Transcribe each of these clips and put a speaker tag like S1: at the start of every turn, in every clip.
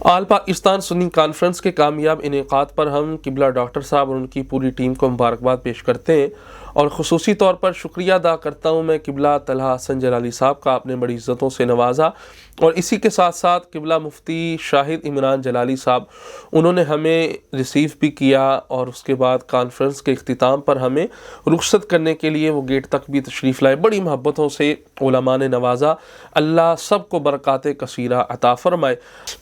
S1: آل پاکستان سنی conference کے کامیاب انعقاد پر ہم قبلہ ڈاکٹر صاحب اور ان کی پوری ٹیم کو مبارکباد پیش کرتے ہیں اور خصوصی طور پر شکریہ ادا کرتا ہوں میں قبلہ طلحہ حسن جلالی صاحب کا، آپ نے بڑی عزتوں سے نوازا، اور اسی کے ساتھ ساتھ قبلہ مفتی شاہد عمران جلالی صاحب، انہوں نے ہمیں ریسیو بھی کیا اور اس کے بعد کانفرنس کے اختتام پر ہمیں رخصت کرنے کے لیے وہ گیٹ تک بھی تشریف لائے، بڑی محبتوں سے علماء نے نوازا۔ اللہ سب کو برکات کثیرہ عطا فرمائے۔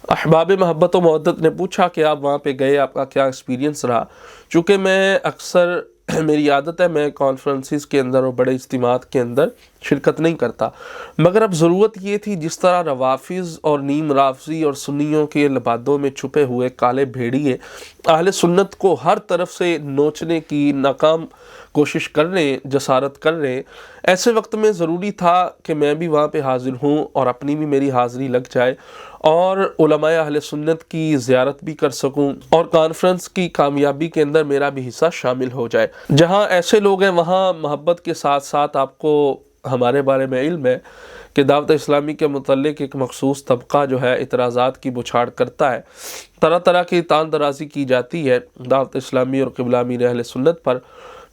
S1: احباب محبت و مودت نے پوچھا کہ آپ وہاں پہ گئے، آپ کا کیا ایکسپیرینس رہا؟ چونکہ میں اکثر میری عادت ہے میں کانفرنسز کے اندر اور بڑے اجتماعات کے اندر شرکت نہیں کرتا، مگر اب ضرورت یہ تھی جس طرح روافظ اور نیم رافضی اور سنیوں کے لبادوں میں چھپے ہوئے کالے بھیڑیے اہل سنت کو ہر طرف سے نوچنے کی ناکام کوشش کر رہے ہیں، جسارت کر رہے ہیں، ایسے وقت میں ضروری تھا کہ میں بھی وہاں پہ حاضر ہوں اور اپنی بھی میری حاضری لگ جائے اور علماء اہل سنت کی زیارت بھی کر سکوں اور کانفرنس کی کامیابی کے اندر میرا بھی حصہ شامل ہو جائے۔ جہاں ایسے لوگ ہیں وہاں محبت کے ساتھ ساتھ آپ کو ہمارے بارے میں علم ہے کہ دعوت اسلامی کے متعلق ایک مخصوص طبقہ جو ہے اعتراضات کی بچھاڑ کرتا ہے، طرح طرح کی تان درازی کی جاتی ہے دعوت اسلامی اور قبلہ امیر اہل سنت پر۔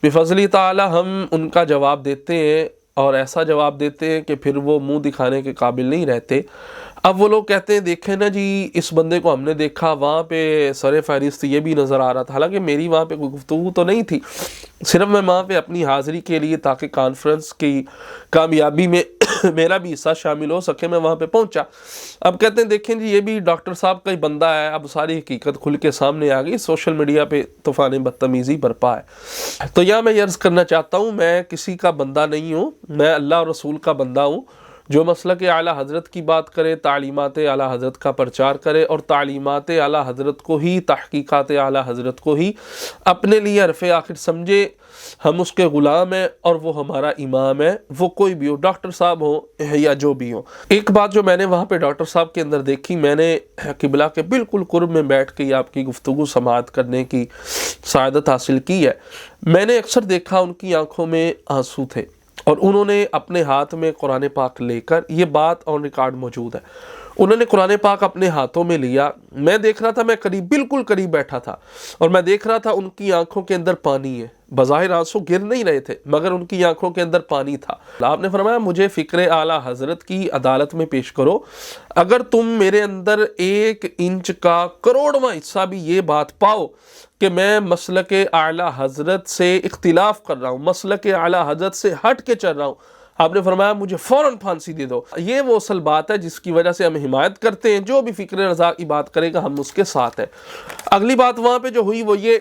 S1: بفضل تعالی ہم ان کا جواب دیتے ہیں اور ایسا جواب دیتے ہیں کہ پھر وہ منہ دکھانے کے قابل نہیں رہتے۔ اب وہ لوگ کہتے ہیں دیکھیں نا جی اس بندے کو ہم نے دیکھا وہاں پہ سر فہرست یہ بھی نظر آ رہا تھا، حالانکہ میری وہاں پہ کوئی گفتگو تو نہیں تھی، صرف میں وہاں پہ اپنی حاضری کے لیے تاکہ کانفرنس کی کامیابی میں میرا بھی حصہ شامل ہو سکے میں وہاں پہ پہنچا۔ اب کہتے ہیں دیکھیں جی یہ بھی ڈاکٹر صاحب کا ہی بندہ ہے، اب ساری حقیقت کھل کے سامنے آ گئی، سوشل میڈیا پہ طوفان بدتمیزی برپا ہے۔ تو یہاں میں یہ عرض کرنا چاہتا ہوں میں کسی کا بندہ نہیں ہوں، میں اللہ اور رسول کا بندہ ہوں۔ جو مسلک اعلیٰ حضرت کی بات کرے، تعلیمات اعلیٰ حضرت کا پرچار کرے اور تعلیمات اعلیٰ حضرت کو ہی، تحقیقات اعلیٰ حضرت کو ہی اپنے لیے حرف آخر سمجھے، ہم اس کے غلام ہیں اور وہ ہمارا امام ہے، وہ کوئی بھی ہو، ڈاکٹر صاحب ہو یا جو بھی ہو۔ ایک بات جو میں نے وہاں پہ ڈاکٹر صاحب کے اندر دیکھی، میں نے قبلہ کے بالکل قرب میں بیٹھ کے آپ کی گفتگو سماعت کرنے کی سعادت حاصل کی ہے، میں نے اکثر دیکھا ان کی آنکھوں میں آنسو تھے اور انہوں نے اپنے ہاتھ میں قرآن پاک لے کر، یہ بات آن ریکارڈ موجود ہے، انہوں نے قرآن پاک اپنے ہاتھوں میں لیا، میں دیکھ رہا تھا، میں قریب بالکل قریب بیٹھا تھا اور میں دیکھ رہا تھا ان کی آنکھوں کے اندر پانی ہے، بظاہر آنسو گر نہیں رہے تھے مگر ان کی آنکھوں کے اندر پانی تھا۔ آپ نے فرمایا مجھے فکر اعلیٰ حضرت کی عدالت میں پیش کرو، اگر تم میرے اندر 1 انچ کا کروڑواں حصہ بھی یہ بات پاؤ کہ میں مسلک اعلیٰ حضرت سے اختلاف کر رہا ہوں، مسلک اعلیٰ حضرت سے ہٹ کے چل رہا ہوں، آپ نے فرمایا مجھے فوراً پھانسی دے دو۔ یہ وہ اصل بات ہے جس کی وجہ سے ہم حمایت کرتے ہیں، جو بھی فکر رضا کی بات کرے گا ہم اس کے ساتھ ہیں۔ اگلی بات وہاں پہ جو ہوئی وہ یہ،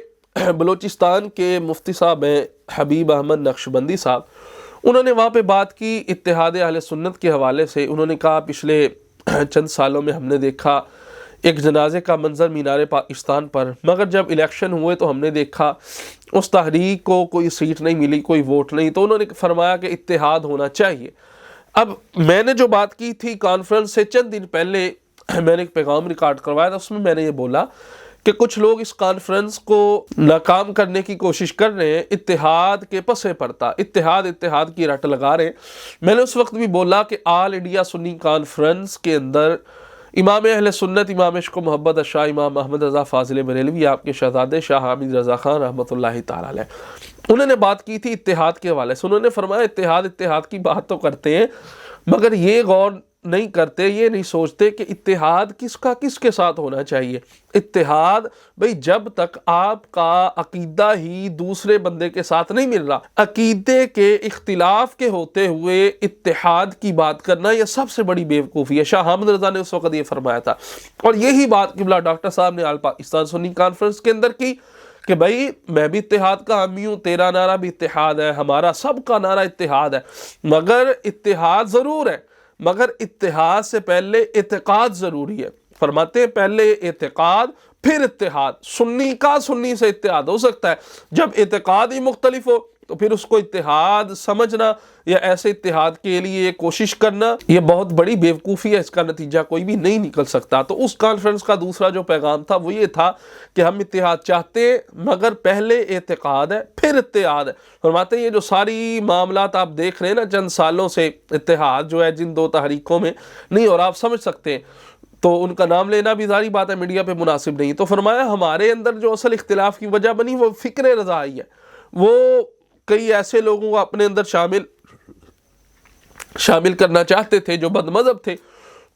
S1: بلوچستان کے مفتی صاحب ہیں حبیب احمد نقشبندی صاحب، انہوں نے وہاں پہ بات کی اتحاد اہل سنت کے حوالے سے۔ انہوں نے کہا پچھلے چند سالوں میں ہم نے دیکھا ایک جنازے کا منظر مینار پاکستان پر، مگر جب الیکشن ہوئے تو ہم نے دیکھا اس تحریک کو کوئی سیٹ نہیں ملی، کوئی ووٹ نہیں، تو انہوں نے فرمایا کہ اتحاد ہونا چاہیے۔ اب میں نے جو بات کی تھی کانفرنس سے چند دن پہلے، میں نے ایک پیغام ریکارڈ کروایا تھا، اس میں نے یہ بولا کہ کچھ لوگ اس کانفرنس کو ناکام کرنے کی کوشش کر رہے ہیں، اتحاد کے پسے پڑتا، اتحاد کی رٹ لگا رہے ہیں۔ میں نے اس وقت بھی بولا کہ آل انڈیا سنی کانفرنس کے اندر امام اہل سنت، امام عشق و محبت شاہ امام احمد رضا فاضل بریلوی، آپ کے شہزادے شاہ حامد رضا خان رحمۃ اللہ تعالی علیہ، انہوں نے بات کی تھی اتحاد کے حوالے سے۔ انہوں نے فرمایا اتحاد کی بات تو کرتے ہیں مگر یہ غور نہیں کرتے، یہ نہیں سوچتے کہ اتحاد کس کے ساتھ ہونا چاہیے۔ اتحاد بھئی جب تک آپ کا عقیدہ ہی دوسرے بندے کے ساتھ نہیں مل رہا، عقیدے کے اختلاف کے ہوتے ہوئے اتحاد کی بات کرنا یہ سب سے بڑی بیوقوفی ہے۔ شاہ حامد رضا نے اس وقت یہ فرمایا تھا اور یہی بات قبلہ ڈاکٹر صاحب نے آل پاکستان سنی کانفرنس کے اندر کی کہ بھائی میں بھی اتحاد کا حامی ہوں، تیرا نعرہ بھی اتحاد ہے، ہمارا سب کا نعرہ اتحاد ہے، مگر اتحاد ضرور ہے، مگر اتحاد سے پہلے اعتقاد ضروری ہے۔ فرماتے ہیں پہلے اعتقاد پھر اتحاد، سنی کا سنی سے اتحاد ہو سکتا ہے، جب اعتقاد ہی مختلف ہو تو پھر اس کو اتحاد سمجھنا یا ایسے اتحاد کے لیے کوشش کرنا یہ بہت بڑی بیوقوفی ہے، اس کا نتیجہ کوئی بھی نہیں نکل سکتا۔ تو اس کانفرنس کا دوسرا جو پیغام تھا وہ یہ تھا کہ ہم اتحاد چاہتے ہیں مگر پہلے اعتقاد ہے پھر اتحاد ہے۔ فرماتے ہیں یہ جو ساری معاملات آپ دیکھ رہے ہیں نا چند سالوں سے، اتحاد جو ہے جن 2 تحریکوں میں نہیں، اور آپ سمجھ سکتے ہیں تو ان کا نام لینا بھی ظاہری بات ہے میڈیا پہ مناسب نہیں. تو فرمایا ہمارے اندر جو اصل اختلاف کی وجہ بنی وہ فکر رضائی ہے. وہ کئی ایسے لوگوں کو اپنے اندر شامل کرنا چاہتے تھے جو بد مذہب تھے.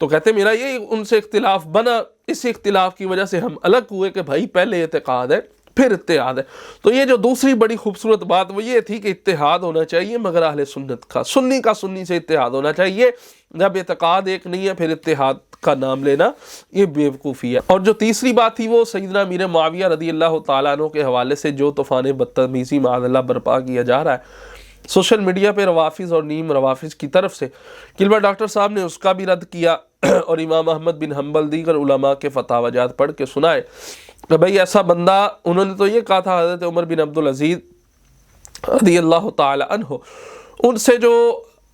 S1: تو کہتے میرا یہ ان سے اختلاف بنا, اس اختلاف کی وجہ سے ہم الگ ہوئے کہ بھائی پہلے اعتقاد ہے پھر اتحاد ہے. تو یہ جو دوسری بڑی خوبصورت بات وہ یہ تھی کہ اتحاد ہونا چاہیے مگر اہل سنت کا سنی سے اتحاد ہونا چاہیے. جب اعتقاد ایک نہیں ہے پھر اتحاد کا نام لینا یہ بیوقوفی ہے. اور جو تیسری بات تھی وہ سیدنا امیر معاویہ رضی اللہ تعالیٰ عنہ کے حوالے سے جو طوفان بدتمیزی معاذ اللہ برپا کیا جا رہا ہے سوشل میڈیا پہ روافظ اور نیم روافظ کی طرف سے, کلبہ ڈاکٹر صاحب نے اس کا بھی رد کیا اور امام احمد بن حنبل دیگر علماء کے فتاوی جات پڑھ کے سنائے کہ بھئی ایسا بندہ, انہوں نے تو یہ کہا تھا حضرت عمر بن عبدالعزیز رضی اللہ تعالی عنہ,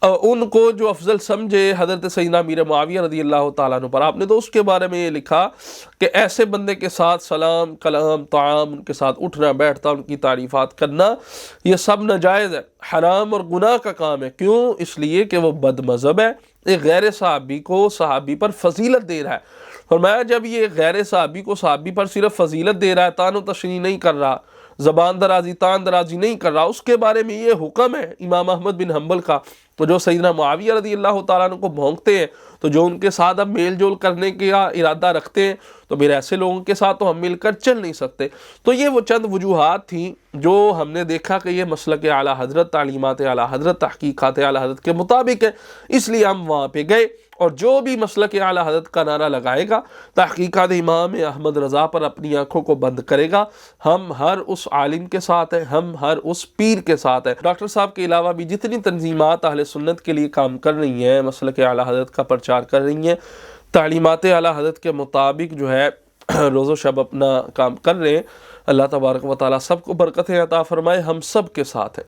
S1: ان کو جو افضل سمجھے حضرت سیدنا امیر معاویہ رضی اللہ تعالیٰ عنہ پر, آپ نے تو اس کے بارے میں یہ لکھا کہ ایسے بندے کے ساتھ سلام کلام طعام, ان کے ساتھ اٹھنا بیٹھنا, ان کی تعریفات کرنا یہ سب ناجائز ہے, حرام اور گناہ کا کام ہے. کیوں؟ اس لیے کہ وہ بد مذہب ہے, ایک غیر صحابی کو صحابی پر فضیلت دے رہا ہے. فرمایا جب یہ غیر صحابی کو صحابی پر صرف فضیلت دے رہا ہے, تان و تشنیع نہیں کر رہا, زبان درازی تان درازی نہیں کر رہا, اس کے بارے میں یہ حکم ہے امام احمد بن حنبل کا, تو جو سیدنا معاویہ رضی اللہ تعالیٰ عنہ کو بھونکتے ہیں, تو جو ان کے ساتھ اب میل جول کرنے کا ارادہ رکھتے ہیں, تو پھر ایسے لوگوں کے ساتھ تو ہم مل کر چل نہیں سکتے. تو یہ وہ چند وجوہات تھیں جو ہم نے دیکھا کہ یہ مسلک اعلیٰ حضرت, تعلیمات اعلیٰ حضرت, تحقیقات اعلیٰ حضرت کے مطابق ہے, اس لیے ہم وہاں پہ گئے. اور جو بھی مسلک اعلیٰ حضرت کا نعرہ لگائے گا, تحقیقات امام احمد رضا پر اپنی آنکھوں کو بند کرے گا, ہم ہر اس عالم کے ساتھ ہیں, ہم ہر اس پیر کے ساتھ ہیں. ڈاکٹر صاحب کے علاوہ بھی جتنی تنظیمات اہل سنت کے لیے کام کر رہی ہیں, مسلک اعلیٰ حضرت کا پرچار کر رہی ہیں, تعلیمات اعلیٰ حضرت کے مطابق جو ہے روز و شب اپنا کام کر رہے ہیں, اللہ تبارک و تعالیٰ سب کو برکتیں عطا فرمائے, ہم سب کے ساتھ ہیں.